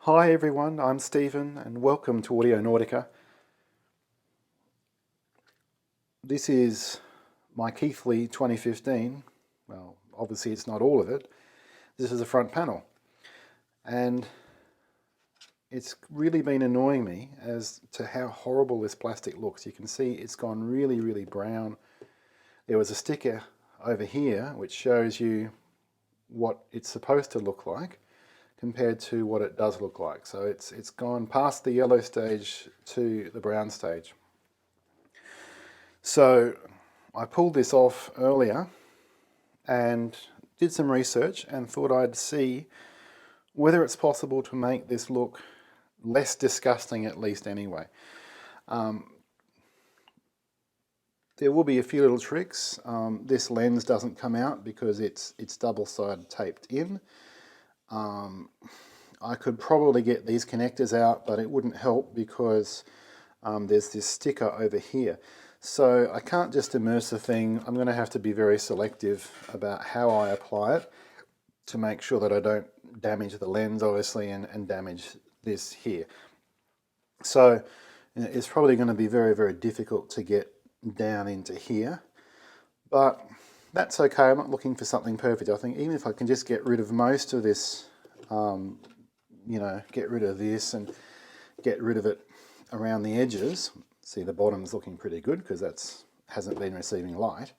Hi everyone, I'm Stephen and welcome to Audio Nautica. This is my Keithley 2015. Well, obviously it's not all of it. This is the front panel. And it's really been annoying me as to how horrible this plastic looks. You can see it's gone really, really brown. There was a sticker over here which shows you what it's supposed to look like compared to what it does look like. So it's gone past the yellow stage to the brown stage. So I pulled this off earlier and did some research and thought I'd see whether it's possible to make this look less disgusting, at least anyway. There will be a few little tricks. This lens doesn't come out because it's double-sided taped in. I could probably get these connectors out, but it wouldn't help because there's this sticker over here. So I can't just immerse the thing. I'm going to have to be very selective about how I apply it to make sure that I don't damage the lens, obviously, and damage this here. So it's probably going to be very, very difficult to get down into here, but that's okay. I'm not looking for something perfect. I think even if I can just get rid of most of this, get rid of this and get rid of it around the edges. See, the bottom's looking pretty good because that's hasn't been receiving light.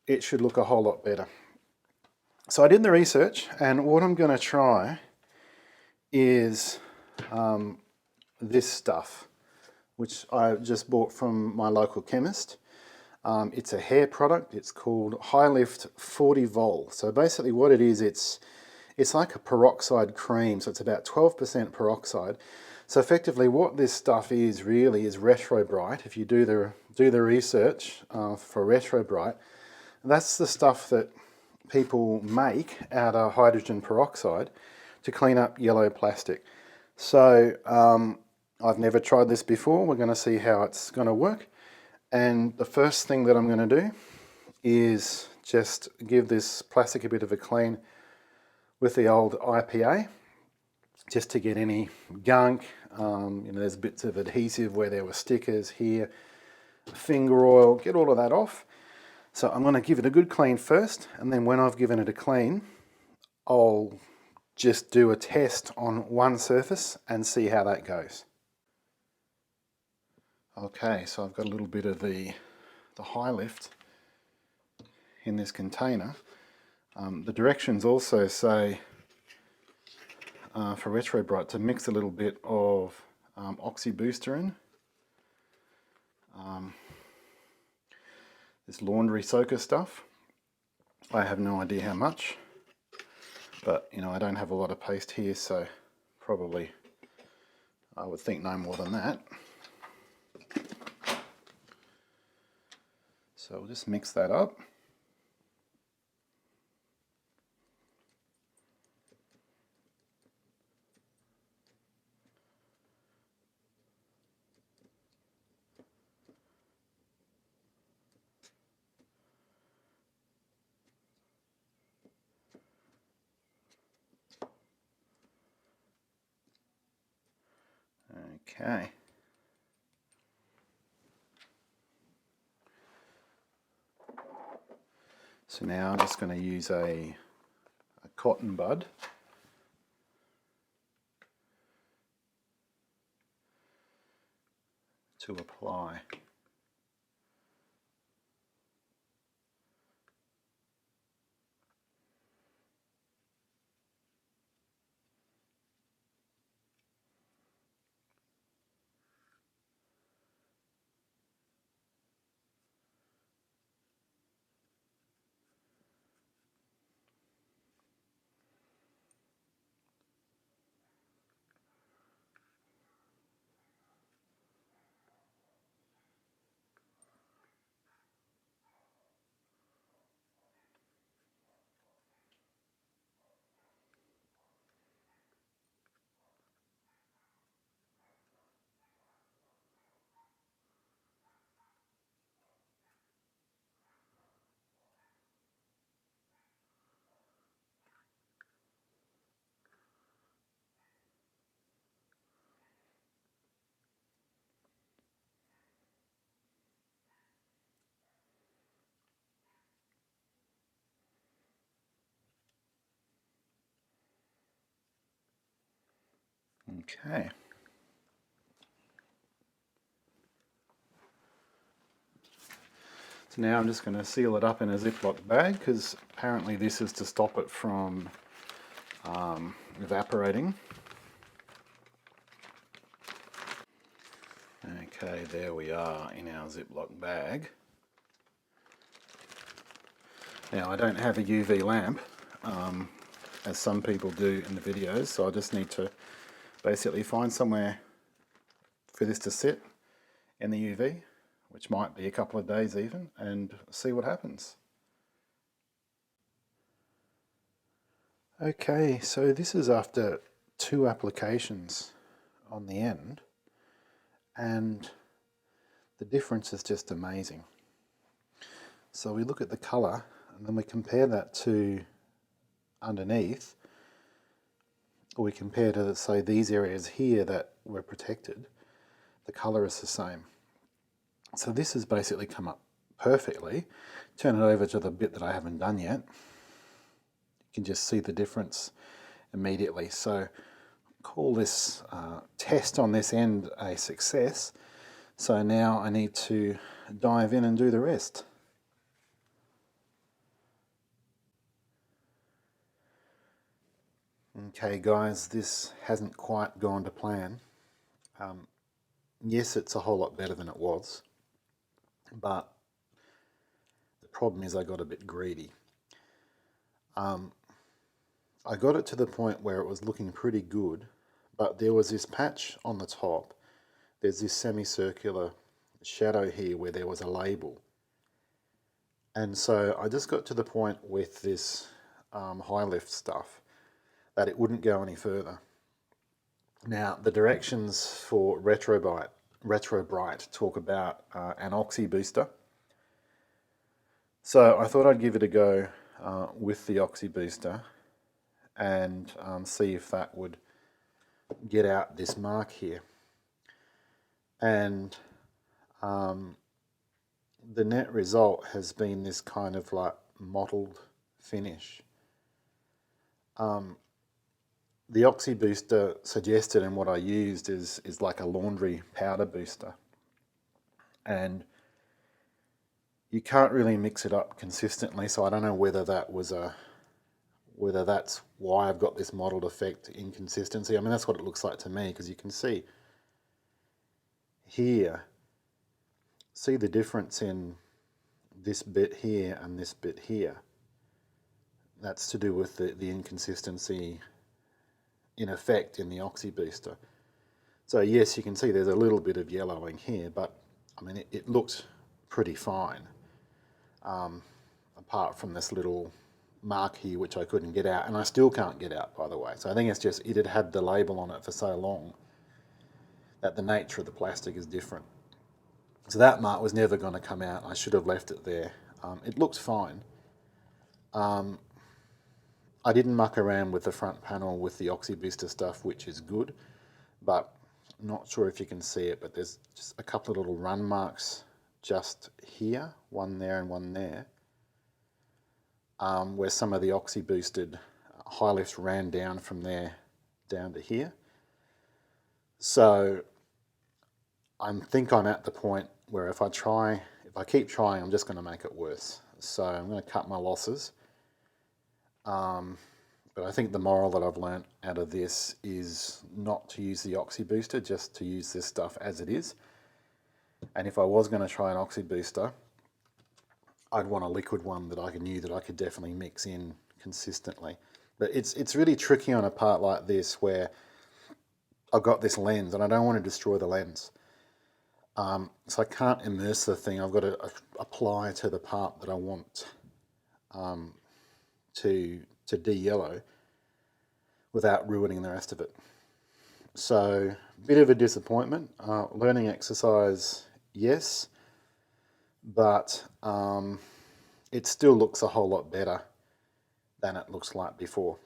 It should look a whole lot better. So I did the research, and what I'm going to try is this stuff, which I just bought from my local chemist. It's a hair product. It's called High-Lift 40 Vol. So basically what it is, it's like a peroxide cream, so it's about 12% peroxide. So effectively what this stuff is really is Retro Bright. If you do the research for Retro Bright, that's the stuff that people make out of hydrogen peroxide to clean up yellow plastic. So I've never tried this before. We're going to see how it's going to work. And the first thing that I'm going to do is just give this plastic a bit of a clean with the old IPA, just to get any gunk. There's bits of adhesive where there were stickers here, finger oil, get all of that off. So I'm going to give it a good clean first, and then when I've given it a clean, I'll just do a test on one surface and see how that goes. Okay, so I've got a little bit of the High-Lift in this container. The directions also say for Retro Bright to mix a little bit of oxybooster in. This laundry soaker stuff. I have no idea how much, but I don't have a lot of paste here, so probably I would think no more than that. So we'll just mix that up. Okay. So now I'm just going to use a cotton bud to apply. Okay. So now I'm just going to seal it up in a Ziploc bag, because apparently this is to stop it from evaporating. Okay, there we are in our Ziploc bag. Now I don't have a UV lamp, as some people do in the videos, so I just need to basically find somewhere for this to sit in the UV, which might be a couple of days even, and see what happens. Okay, so this is after 2 applications on the end, and the difference is just amazing. So we look at the colour, and then we compare that to underneath, or we compare to, say, these areas here that were protected. The colour is the same. So this has basically come up perfectly. Turn it over to the bit that I haven't done yet. You can just see the difference immediately. So call this test on this end a success. So now I need to dive in and do the rest. Okay guys, this hasn't quite gone to plan. Yes, it's a whole lot better than it was, but the problem is I got a bit greedy. I got it to the point where it was looking pretty good, but there was this patch on the top. There's this semicircular shadow here where there was a label. And so I just got to the point with this high lift stuff that it wouldn't go any further. Now, the directions for Retro Bright talk about an oxy booster. So I thought I'd give it a go with the oxy booster and see if that would get out this mark here. And the net result has been this kind of like mottled finish. The oxy booster suggested, and what I used is like a laundry powder booster, and you can't really mix it up consistently, so I don't know whether that's why I've got this mottled effect, inconsistency. I mean, that's what it looks like to me, because you can see here, see the difference in this bit here and this bit here. That's to do with the inconsistency in effect in the oxy booster. So yes, you can see there's a little bit of yellowing here, but I mean it looked pretty fine, apart from this little mark here which I couldn't get out, and I still can't get out, by the way. So I think it's just it had had the label on it for so long that the nature of the plastic is different. So that mark was never going to come out. I should have left it there. It looks fine. I didn't muck around with the front panel with the oxy booster stuff, which is good, but I'm not sure if you can see it, but there's just a couple of little run marks just here, one there and one there, where some of the oxy boosted high lifts ran down from there down to here. So I think I'm at the point where if I keep trying, I'm just going to make it worse. So I'm going to cut my losses. But I think the moral that I've learnt out of this is not to use the oxy booster, just to use this stuff as it is. And if I was going to try an oxy booster, I'd want a liquid one that I knew that I could definitely mix in consistently. But it's really tricky on a part like this where I've got this lens and I don't want to destroy the lens. So I can't immerse the thing. I've got to apply to the part that I want to de-yellow without ruining the rest of it. So, bit of a disappointment. Learning exercise, yes, but it still looks a whole lot better than it looks like before.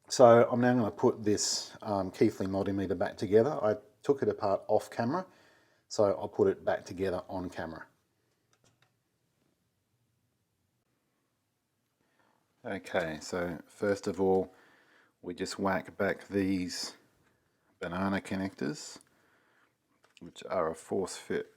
So I'm now going to put this Keithley multimeter back together. I took it apart off camera, so I'll put it back together on camera. Okay, so first of all, we just whack back these banana connectors, which are a force fit.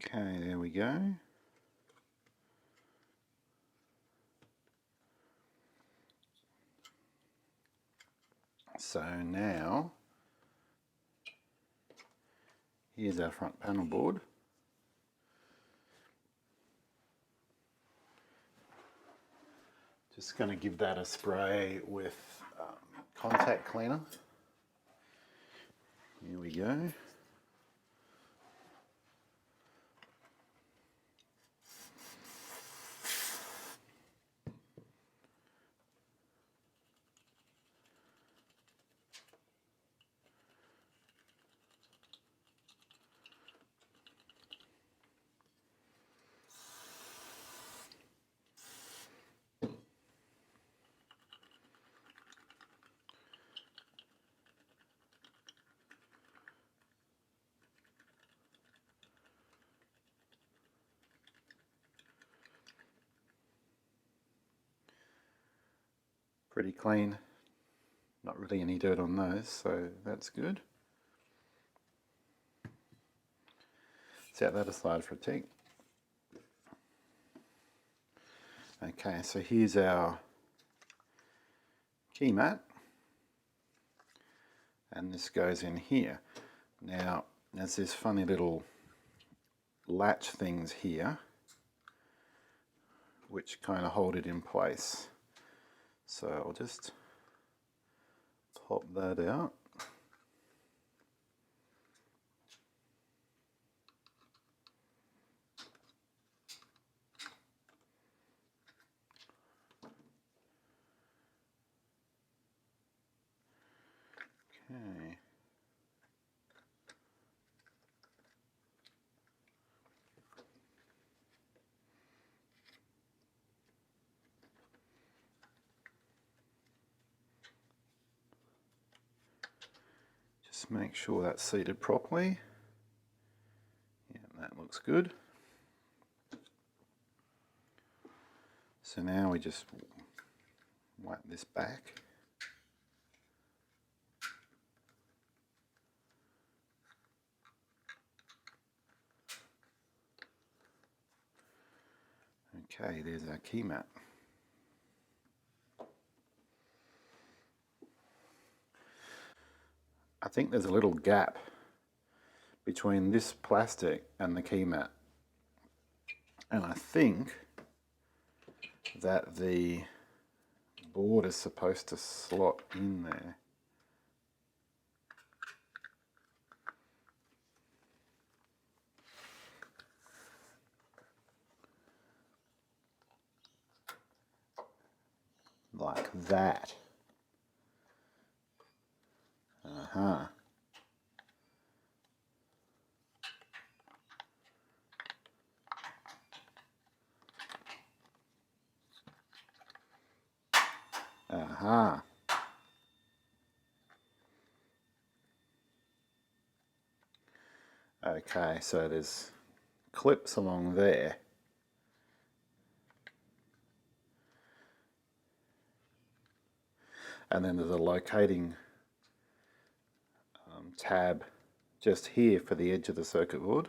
Okay, there we go. So now, here's our front panel board. Just going to give that a spray with contact cleaner. Here we go. Pretty clean, not really any dirt on those, so that's good. Set that aside for a tick. Okay, so here's our key mat, and this goes in here. Now, there's this funny little latch things here, which kind of hold it in place. So I'll just pop that out. Okay. Just make sure that's seated properly. Yeah, that looks good. So now we just wipe this back. Okay, there's our key mat. I think there's a little gap between this plastic and the key mat, and I think that the board is supposed to slot in there. Like that. Uh-huh. Uh-huh. Okay, so there's clips along there. And then there's a locating tab just here for the edge of the circuit board.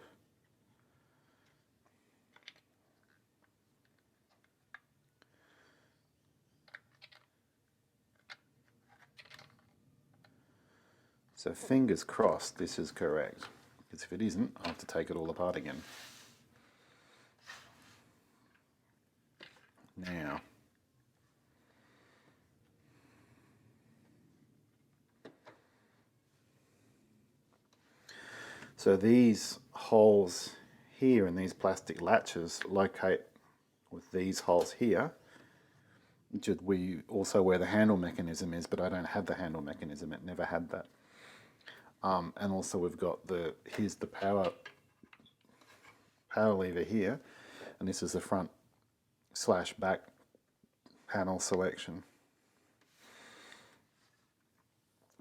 So fingers crossed this is correct, because if it isn't, I'll have to take it all apart again. Now, so these holes here in these plastic latches locate with these holes here, which is where the handle mechanism is, but I don't have the handle mechanism, it never had that. And also we've got here's the power lever here, and this is the front / back panel selection.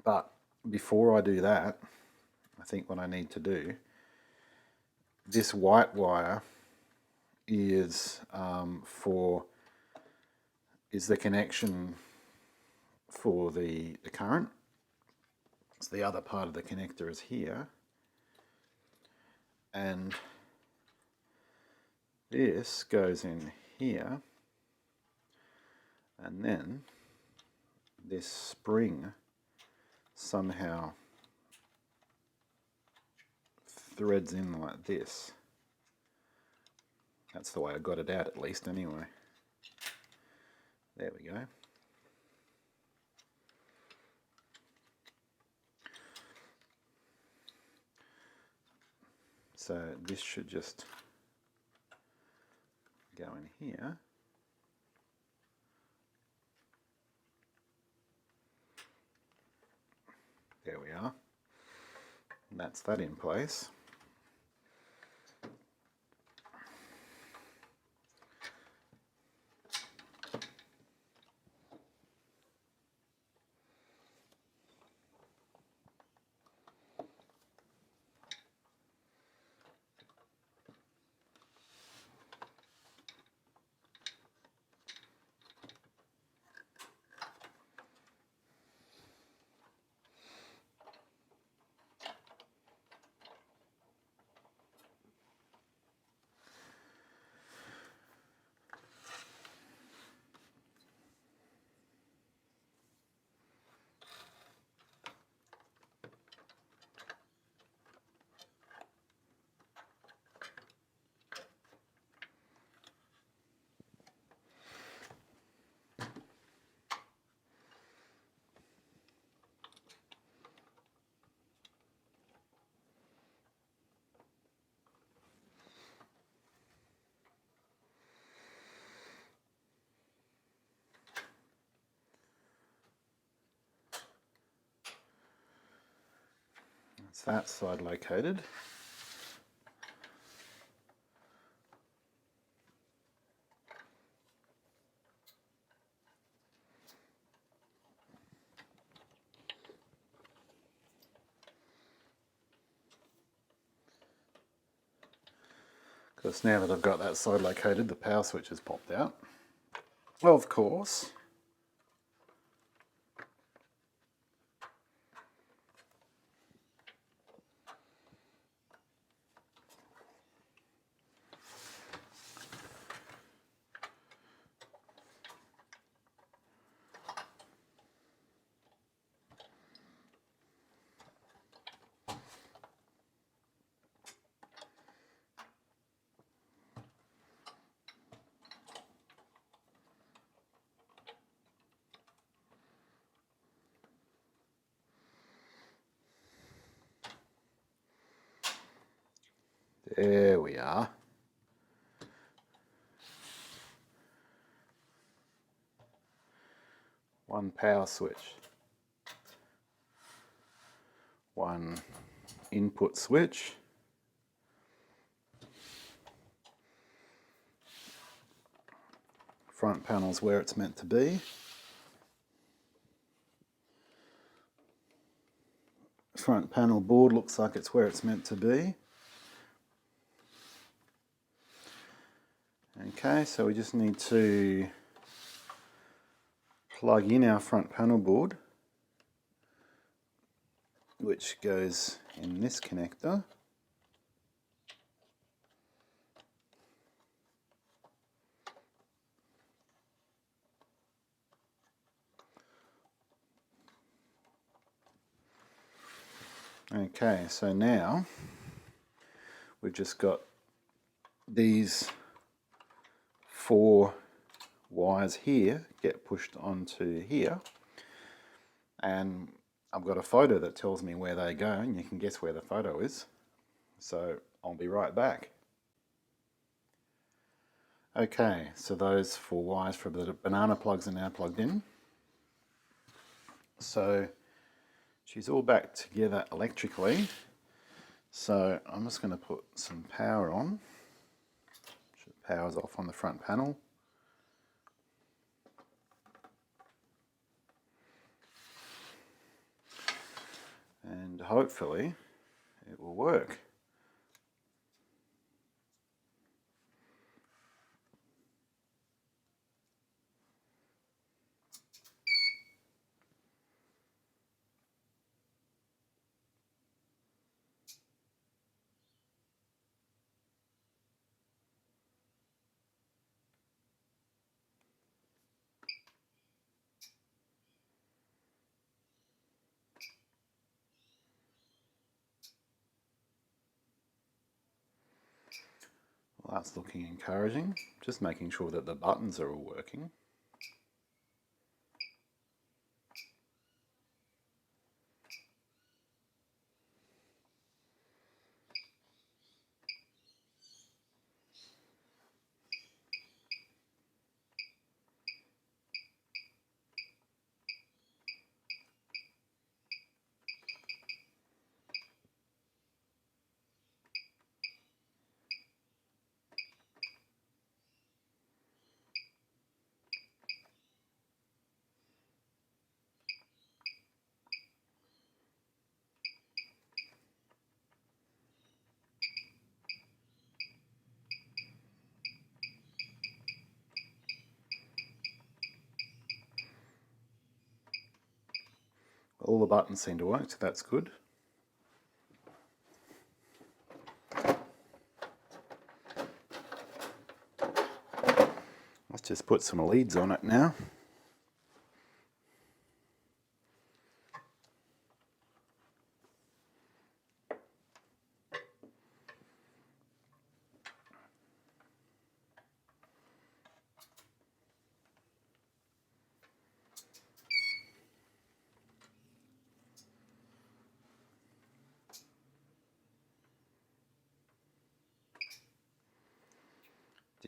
But before I do that, I think what I need to do, this white wire is the connection for the current. So the other part of the connector is here, and this goes in here, and then this spring somehow threads in like this. That's the way I got it out, at least, anyway. There we go. So this should just go in here. There we are. And that's that in place. That's that side located. Because now that I've got that side located, the power switch has popped out. Of course. There we are. One power switch. One input switch. Front panel's where it's meant to be. Front panel board looks like it's where it's meant to be. Okay, so we just need to plug in our front panel board, which goes in this connector. Okay, so now we've just got these 4 wires here get pushed onto here, and I've got a photo that tells me where they go, and you can guess where the photo is. So I'll be right back. Okay, so those 4 wires for the banana plugs are now plugged in. So she's all back together electrically. So I'm just going to put some power on. Power's off on the front panel. And hopefully it will work. Well, that's looking encouraging. Just making sure that the buttons are all working. All the buttons seem to work, so that's good. Let's just put some leads on it now.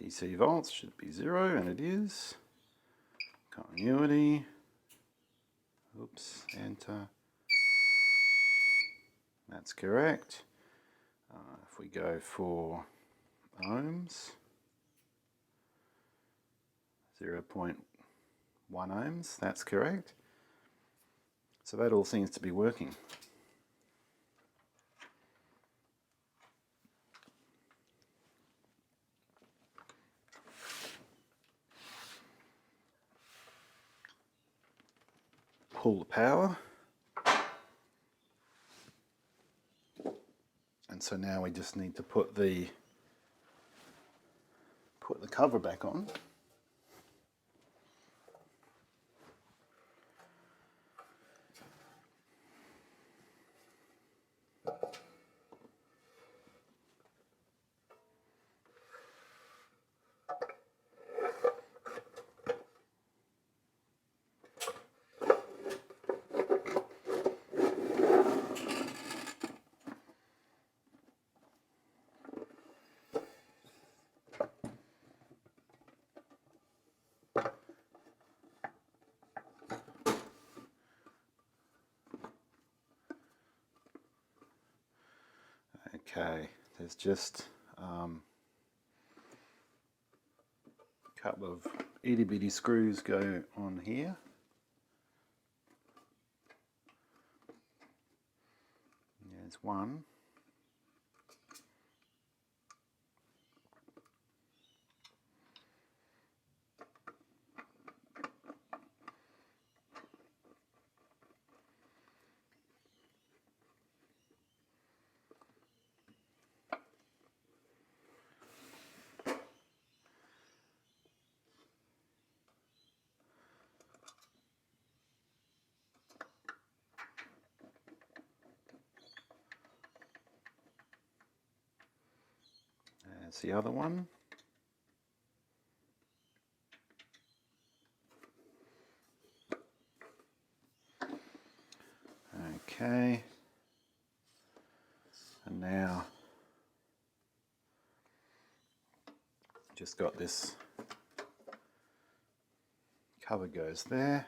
DC volts should be 0, and it is. Continuity. Oops, enter. That's correct. If we go for ohms, 0.1 ohms, that's correct. So that all seems to be working. Pull the power. And so now we just need to put the cover back on. Okay, there's just a couple of itty bitty screws go on here. There's one. There's the other one. Okay. And now just got this cover goes there.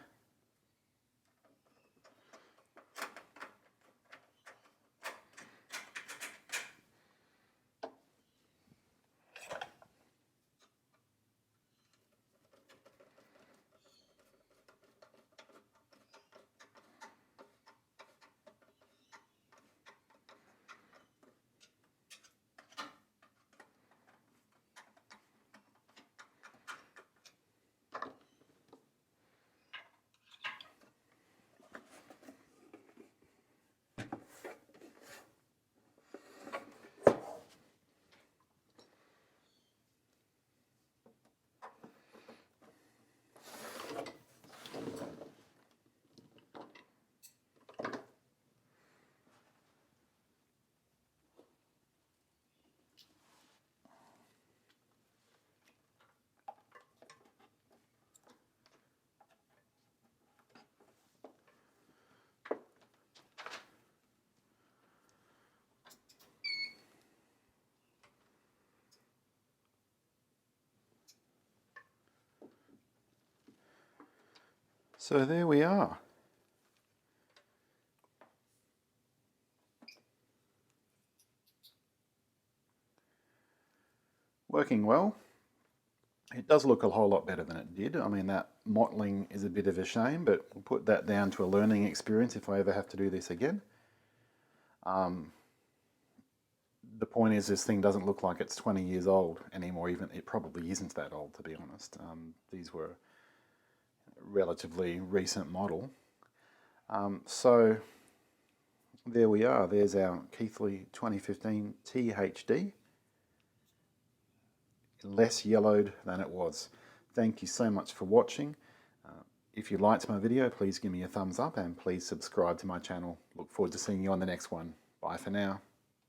So there we are. Working well. It does look a whole lot better than it did. I mean, that mottling is a bit of a shame, but we'll put that down to a learning experience if I ever have to do this again. The point is, this thing doesn't look like it's 20 years old anymore. Even it probably isn't that old, to be honest. These were relatively recent model. So there we are. There's our Keithley 2015 THD. Less yellowed than it was. Thank you so much for watching. If you liked my video, please give me a thumbs up and please subscribe to my channel. Look forward to seeing you on the next one. Bye for now.